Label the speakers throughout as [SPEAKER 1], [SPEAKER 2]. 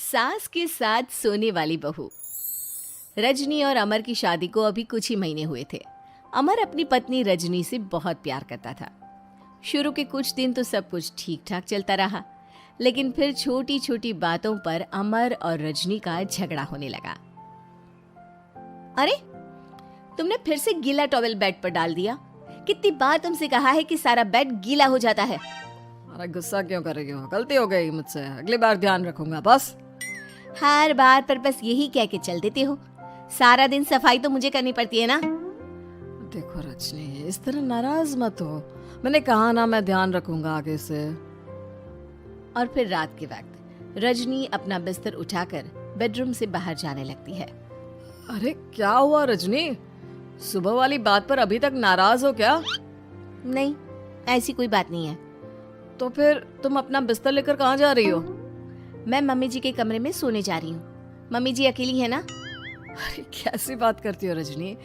[SPEAKER 1] सास के साथ सोने वाली बहू। रजनी और अमर की शादी को अभी कुछ ही महीने हुए थे। अमर अपनी पत्नी रजनी से बहुत प्यार करता था। शुरू के कुछ दिन तो सब कुछ ठीक ठाक चलता रहा, लेकिन फिर छोटी छोटी बातों पर अमर और रजनी का झगड़ा होने लगा। अरे, तुमने फिर से गीला टॉवेल बेड पर डाल दिया। कितनी बार तुमसे कहा है कि सारा बेड गीला हो जाता है।
[SPEAKER 2] अरे गुस्सा क्यों कर रही हो? गलती हो गई मुझसे, अगली बार ध्यान रखूंगा बस।
[SPEAKER 1] हर बार पर बस यही कह के चल देते हो। सारा दिन सफाई तो मुझे करनी पड़ती है ना।
[SPEAKER 2] देखो रजनी, इस तरह नाराज मत हो। मैंने कहा ना, मैं ध्यान रखूंगा आगे से।
[SPEAKER 1] और फिर रात के वक्त रजनी अपना बिस्तर उठाकर बेडरूम से बाहर जाने लगती है।
[SPEAKER 2] अरे क्या हुआ रजनी? सुबह वाली बात पर अभी तक नाराज हो क्या?
[SPEAKER 1] नहीं, ऐसी कोई बात नहीं है।
[SPEAKER 2] तो फिर तुम अपना बिस्तर लेकर कहाँ जा रही हो?
[SPEAKER 1] मैं मम्मी जी के कमरे में सोने जा रही हूँ। मम्मी जी अकेली है ना।
[SPEAKER 2] अरे कैसी बात करती हो रजनी?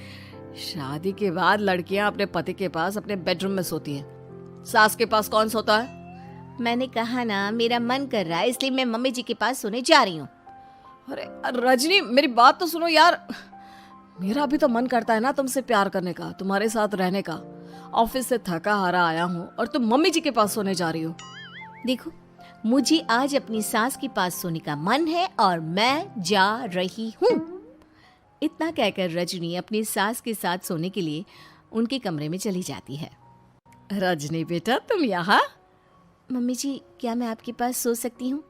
[SPEAKER 2] शादी के बाद लड़कियां अपने पति के पास अपने बेडरूम में सोती हैं। सास के पास कौन सोता है?
[SPEAKER 1] मैंने कहा ना, मेरा मन कर रहा है, इसलिए मैं मम्मी जी के पास सोने जा रही हूँ।
[SPEAKER 2] अरे रजनी, मेरी बात तो सुनो यार। मेरा भी तो मन करता है ना तुमसे प्यार करने का, तुम्हारे साथ रहने का। ऑफिस से थका हारा आया हूँ और तुम मम्मी जी के पास सोने जा रही हो।
[SPEAKER 1] देखो, मुझे आज अपनी सास के पास सोने का मन है और मैं जा रही हूँ। इतना कहकर रजनी अपनी सास के साथ सोने के लिए उनके कमरे में चली जाती है।
[SPEAKER 2] रजनी बेटा, तुम यहाँ?
[SPEAKER 1] मम्मी जी, क्या मैं आपके पास सो सकती हूँ?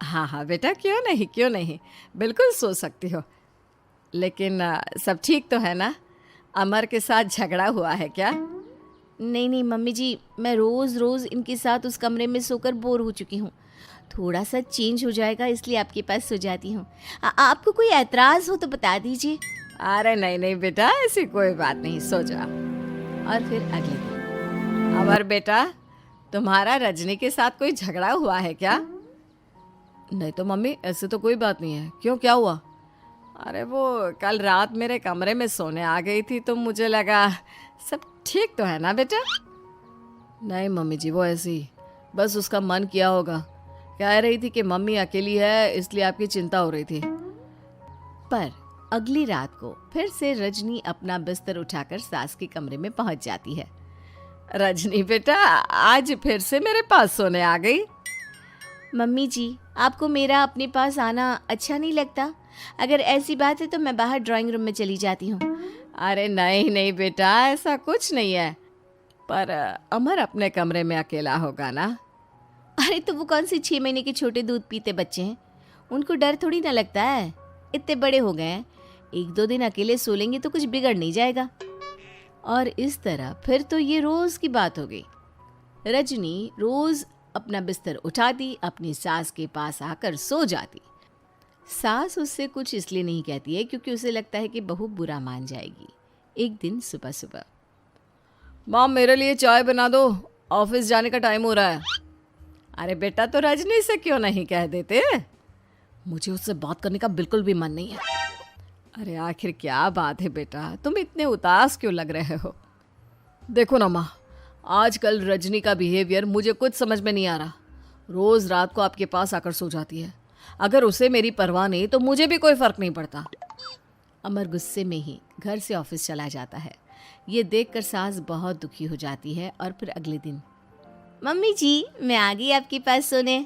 [SPEAKER 2] हाँ हाँ बेटा, क्यों नहीं क्यों नहीं, बिल्कुल सो सकती हो। लेकिन सब ठीक तो है ना? अमर के साथ झगड़ा हुआ है क्या?
[SPEAKER 1] नहीं नहीं मम्मी जी, मैं रोज़ रोज़ इनके साथ उस कमरे में सोकर बोर हो चुकी हूँ। थोड़ा सा चेंज हो जाएगा, इसलिए आपके पास सो जाती हूँ। आपको कोई ऐतराज़ हो तो बता दीजिए।
[SPEAKER 2] अरे नहीं नहीं बेटा, ऐसी कोई बात नहीं, सो जा।
[SPEAKER 1] और फिर अगले दिन।
[SPEAKER 2] अमर बेटा, तुम्हारा रजनी के साथ कोई झगड़ा हुआ है क्या? नहीं तो मम्मी, ऐसे तो कोई बात नहीं है। क्यों, क्या हुआ? अरे वो कल रात मेरे कमरे में सोने आ गई थी तो मुझे लगा सब ठीक तो है ना बेटा? नहीं मम्मी जी, वो ऐसी ही, बस उसका मन किया होगा। कह रही थी कि मम्मी अकेली है, इसलिए आपकी चिंता हो रही थी।
[SPEAKER 1] पर अगली रात को फिर से रजनी अपना बिस्तर उठाकर सास के कमरे में पहुंच जाती है।
[SPEAKER 2] रजनी बेटा, आज फिर से मेरे पास सोने आ गई।
[SPEAKER 1] मम्मी जी, आपको मेरा अपने पास आना अच्छा नहीं लगता? अगर ऐसी बात है तो मैं बाहर ड्राइंग रूम में चली जाती हूँ।
[SPEAKER 2] अरे नहीं नहीं बेटा, ऐसा कुछ नहीं है। पर अमर अपने कमरे में अकेला होगा ना?
[SPEAKER 1] अरे तो वो कौन से 6 महीने के छोटे दूध पीते बच्चे हैं, उनको डर थोड़ी ना लगता है। इतने बड़े हो गए हैं, 1-2 दिन अकेले सो लेंगे तो कुछ बिगड़ नहीं जाएगा। और इस तरह फिर तो ये रोज की बात हो गई। रजनी रोज अपना बिस्तर उठाती, अपनी सास के पास आकर सो जाती। सास उससे कुछ इसलिए नहीं कहती है क्योंकि उसे लगता है कि बहू बुरा मान जाएगी। एक दिन सुबह सुबह,
[SPEAKER 2] माँ मेरे लिए चाय बना दो, ऑफिस जाने का टाइम हो रहा है। अरे बेटा, तो रजनी से क्यों नहीं कह देते? मुझे उससे बात करने का बिल्कुल भी मन नहीं है। अरे आखिर क्या बात है बेटा, तुम इतने उदास क्यों लग रहे हो? देखो ना माँ, आजकल रजनी का बिहेवियर मुझे कुछ समझ में नहीं आ रहा। रोज रात को आपके पास आकर सो जाती है। अगर उसे मेरी परवाह नहीं तो मुझे भी कोई फर्क नहीं पड़ता।
[SPEAKER 1] अमर गुस्से में ही घर से ऑफिस चला जाता है। ये देखकर सास बहुत दुखी हो जाती है। और फिर अगले दिन, मम्मी जी, मैं आ गई आपके पास सोने।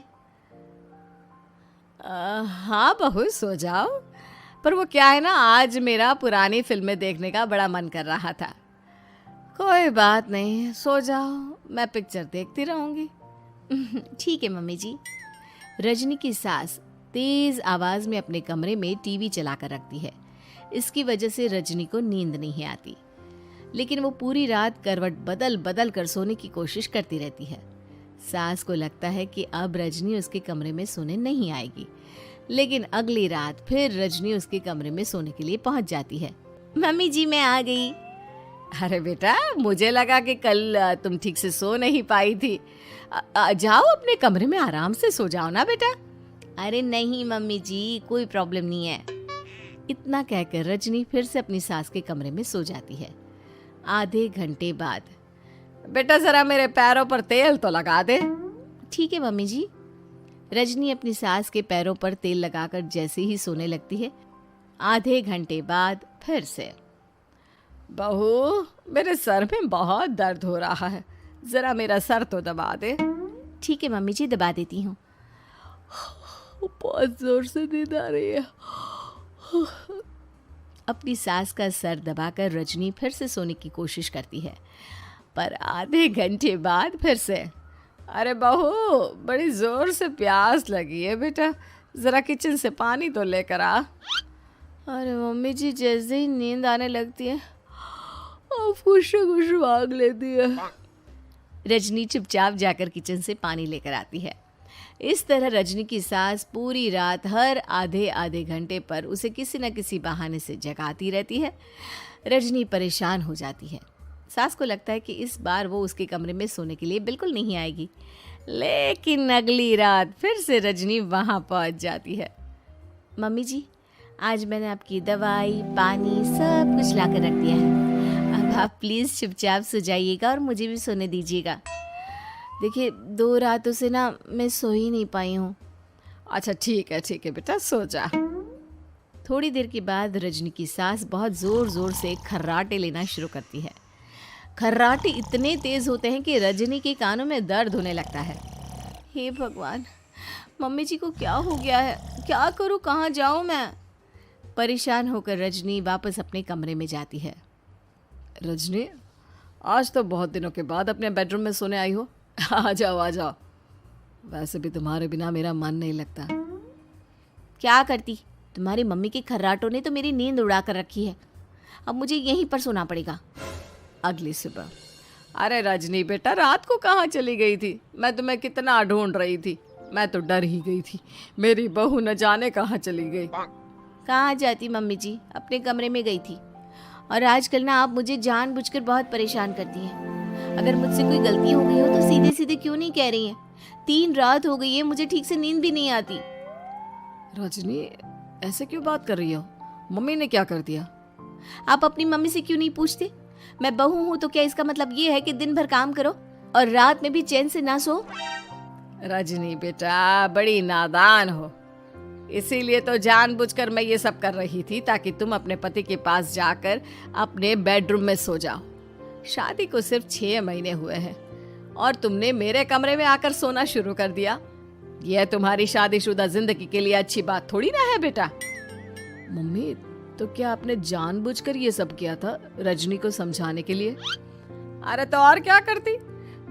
[SPEAKER 2] हाँ बहू, सो जाओ। पर वो क्या है ना, आज मेरा पुरानी फिल्में देखने का बड़ा मन कर रहा था। कोई बात नहीं, सो जाओ, मैं पिक्चर देखती रहूंगी।
[SPEAKER 1] ठीक है मम्मी जी। रजनी की सास तेज आवाज में अपने कमरे में टीवी चलाकर रखती है। इसकी वजह से रजनी को नींद नहीं आती, लेकिन वो पूरी रात करवट बदल बदल कर सोने की कोशिश करती रहती है। सास को लगता है कि अब रजनी उसके कमरे में सोने नहीं आएगी, लेकिन अगली रात फिर रजनी उसके कमरे में सोने के लिए पहुंच जाती है। मम्मी जी, मैं आ गई।
[SPEAKER 2] अरे बेटा, मुझे लगा कि कल तुम ठीक से सो नहीं पाई थी। जाओ अपने कमरे में आराम से सो जाओ ना बेटा।
[SPEAKER 1] अरे नहीं मम्मी जी, कोई प्रॉब्लम नहीं है। इतना कहकर रजनी फिर से अपनी सास के कमरे में सो जाती है। आधे घंटे बाद,
[SPEAKER 2] बेटा जरा मेरे पैरों पर तेल तो लगा दे।
[SPEAKER 1] ठीक है मम्मी जी। रजनी अपनी सास के पैरों पर तेल लगाकर जैसे ही सोने लगती है, आधे घंटे बाद फिर से।
[SPEAKER 2] बहू, मेरे सर में बहुत दर्द हो रहा है, जरा मेरा सर तो दबा दे।
[SPEAKER 1] ठीक है मम्मी जी, दबा देती हूँ।
[SPEAKER 2] बहुत जोर से नींद आ रही है।
[SPEAKER 1] अपनी सास का सर दबाकर रजनी फिर से सोने की कोशिश करती है, पर आधे घंटे बाद फिर से।
[SPEAKER 2] अरे बहू, बड़ी जोर से प्यास लगी है बेटा, जरा किचन से पानी तो लेकर आ।
[SPEAKER 1] अरे मम्मी जी, जैसे ही नींद आने लगती है कुछ मांग लेती है। रजनी चुपचाप जाकर किचन से पानी लेकर आती है। इस तरह रजनी की सास पूरी रात हर आधे आधे घंटे पर उसे किसी न किसी बहाने से जगाती रहती है। रजनी परेशान हो जाती है। सास को लगता है कि इस बार वो उसके कमरे में सोने के लिए बिल्कुल नहीं आएगी, लेकिन अगली रात फिर से रजनी वहाँ पहुँच जाती है। मम्मी जी, आज मैंने आपकी दवाई, पानी सब कुछ ला कर रख दिया है। अब आप प्लीज़ चुपचाप सो जाइएगा और मुझे भी सोने दीजिएगा। देखिए, 2 रातों से ना मैं सो ही नहीं पाई हूँ।
[SPEAKER 2] अच्छा ठीक है बेटा, सो जा।
[SPEAKER 1] थोड़ी देर के बाद रजनी की सास बहुत ज़ोर ज़ोर से खर्राटे लेना शुरू करती है। खर्राटे इतने तेज़ होते हैं कि रजनी के कानों में दर्द होने लगता है। हे भगवान, मम्मी जी को क्या हो गया है? क्या करूँ, कहाँ जाऊँ मैं? परेशान होकर रजनी वापस अपने कमरे में जाती है।
[SPEAKER 2] रजनी, आज तो बहुत दिनों के बाद अपने बेडरूम में सोने आई हो। आ जाओ। वैसे भी तुम्हारे बिना मेरा मन नहीं लगता।
[SPEAKER 1] क्या करती, तुम्हारी मम्मी के खर्राटों ने तो मेरी नींद उड़ा कर रखी है। अब मुझे यहीं पर सोना पड़ेगा।
[SPEAKER 2] अगली सुबह। अरे रजनी बेटा, रात को कहाँ चली गई थी? मैं तुम्हें कितना ढूंढ रही थी, मैं तो डर ही गई थी। मेरी बहू न जाने कहाँ चली गई।
[SPEAKER 1] कहाँ जाती मम्मी जी, अपने कमरे में गई थी। और आजकल ना आप मुझे जानबूझकर बहुत परेशान करती हैं। अगर मुझसे कोई गलती हो गई हो तो सीधे सीधे क्यों नहीं कह रही हैं? 3 रात हो गई है, मुझे ठीक से नींद भी नहीं आती।
[SPEAKER 2] रजनी, ऐसे क्यों बात कर रही हो? मम्मी ने क्या कर दिया?
[SPEAKER 1] आप अपनी मम्मी से क्यों नहीं पूछते? मैं बहू हूँ तो क्या इसका मतलब ये है कि दिन भर काम करो और रात में भी चैन से ना सो?
[SPEAKER 2] रजनी बेटा, बड़ी नादान हो। इसीलिए तो जानबूझकर मैं ये सब कर रही थी, ताकि तुम अपने पति के पास जाकर अपने बेडरूम में सो जाओ। शादी को सिर्फ 6 महीने हुए हैं और तुमने मेरे कमरे में आकर सोना शुरू कर दिया। यह तुम्हारी शादीशुदा जिंदगी के लिए अच्छी बात थोड़ी ना है बेटा। मम्मी, तो क्या आपने जानबूझकर ये सब किया था रजनी को समझाने के लिए? अरे तो और क्या करती?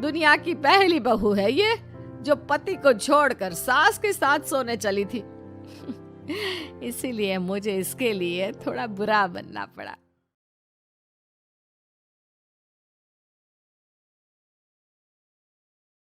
[SPEAKER 2] दुनिया की पहली बहू है ये, जो पति को छोड़कर सास के साथ सोने चली थी। इसीलिए मुझे इसके लिए थोड़ा बुरा बनना पड़ा।